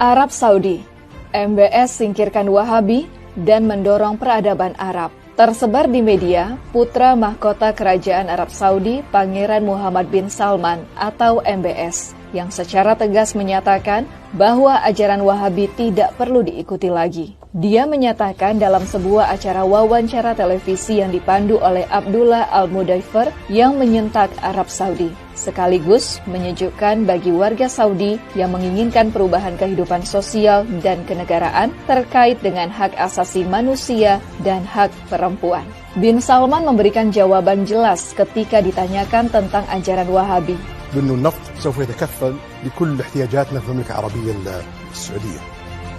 Arab Saudi, MBS singkirkan Wahabi dan mendorong peradaban Arab. Tersebar di media, putra mahkota Kerajaan Arab Saudi, Pangeran Muhammad bin Salman atau MBS, yang secara tegas menyatakan bahwa ajaran Wahabi tidak perlu diikuti lagi. Dia menyatakan dalam sebuah acara wawancara televisi yang dipandu oleh Abdullah Al-Mudaifer yang menyentak Arab Saudi, sekaligus menyejukkan bagi warga Saudi yang menginginkan perubahan kehidupan sosial dan kenegaraan terkait dengan hak asasi manusia dan hak perempuan. Bin Salman memberikan jawaban jelas ketika ditanyakan tentang ajaran Wahabi. بأنه النفط سوف يتكفل بكل احتياجاتنا في المملكة العربية السعودية.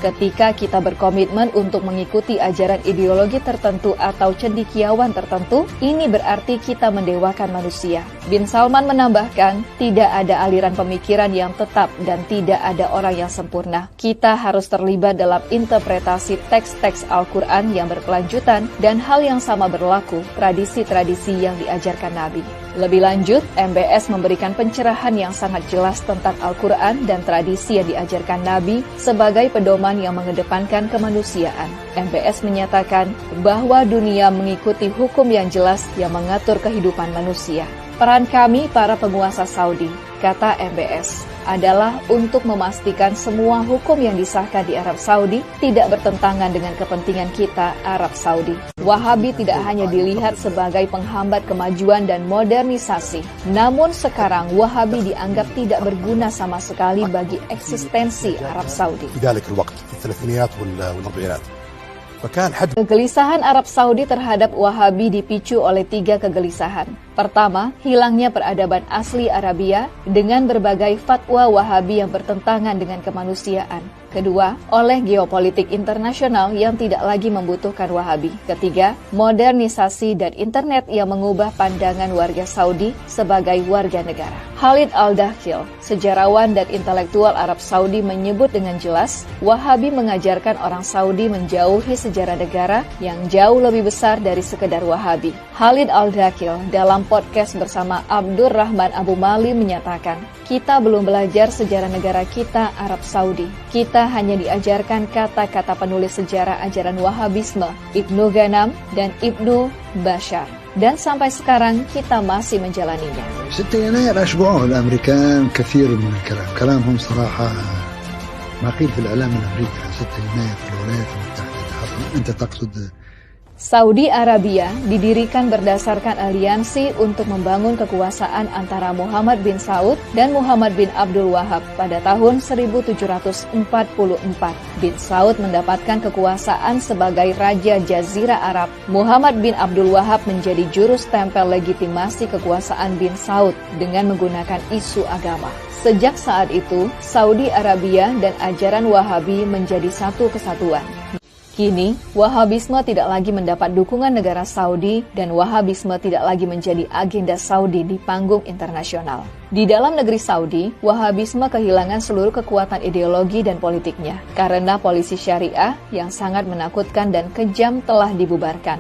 Ketika kita berkomitmen untuk mengikuti ajaran ideologi tertentu atau cendekiawan tertentu, ini berarti kita mendewakan manusia. Bin Salman menambahkan, tidak ada aliran pemikiran yang tetap dan tidak ada orang yang sempurna. Kita harus terlibat dalam interpretasi teks-teks Al-Quran yang berkelanjutan dan hal yang sama berlaku tradisi-tradisi yang diajarkan Nabi. Lebih lanjut, MBS memberikan pencerahan yang sangat jelas tentang Al-Quran dan tradisi yang diajarkan Nabi sebagai pedoman yang mengedepankan kemanusiaan. MBS menyatakan bahwa dunia mengikuti hukum yang jelas yang mengatur kehidupan manusia. Peran kami para penguasa Saudi, kata MBS, adalah untuk memastikan semua hukum yang disahkan di Arab Saudi tidak bertentangan dengan kepentingan kita Arab Saudi. Wahabi tidak hanya dilihat sebagai penghambat kemajuan dan modernisasi, namun sekarang Wahabi dianggap tidak berguna sama sekali bagi eksistensi Arab Saudi. Kegelisahan Arab Saudi terhadap Wahabi dipicu oleh 3 kegelisahan. Pertama, hilangnya peradaban asli Arabia dengan berbagai fatwa Wahabi yang bertentangan dengan kemanusiaan. Kedua, oleh geopolitik internasional yang tidak lagi membutuhkan Wahabi. Ketiga, modernisasi dan internet yang mengubah pandangan warga Saudi sebagai warga negara. Khalid Al-Dakhil, sejarawan dan intelektual Arab Saudi menyebut dengan jelas, Wahabi mengajarkan orang Saudi menjauhi sejarah negara yang jauh lebih besar dari sekedar Wahabi. Khalid Al-Dakhil dalam podcast bersama Abdur Rahman Abu Mali menyatakan, kita belum belajar sejarah negara kita Arab Saudi. Kita hanya diajarkan kata-kata penulis sejarah ajaran Wahabisme, Ibnu Ghanam dan Ibnu Bashar. Dan sampai sekarang kita masih menjalaninya. 6 يناير أشبعوه الأمريكان كثير من الكلام. كلامهم صراحة ما قيل في الإعلام الأمريكي 6 يناير في الولايات المتحدة. أنت تقصد Saudi Arabia didirikan berdasarkan aliansi untuk membangun kekuasaan antara Muhammad bin Saud dan Muhammad bin Abdul Wahab pada tahun 1744. Bin Saud mendapatkan kekuasaan sebagai Raja Jazirah Arab. Muhammad bin Abdul Wahab menjadi juru stempel legitimasi kekuasaan bin Saud dengan menggunakan isu agama. Sejak saat itu, Saudi Arabia dan ajaran Wahabi menjadi satu kesatuan. Kini, Wahabisme tidak lagi mendapat dukungan negara Saudi dan Wahabisme tidak lagi menjadi agenda Saudi di panggung internasional. Di dalam negeri Saudi, Wahabisme kehilangan seluruh kekuatan ideologi dan politiknya karena polisi syariah yang sangat menakutkan dan kejam telah dibubarkan.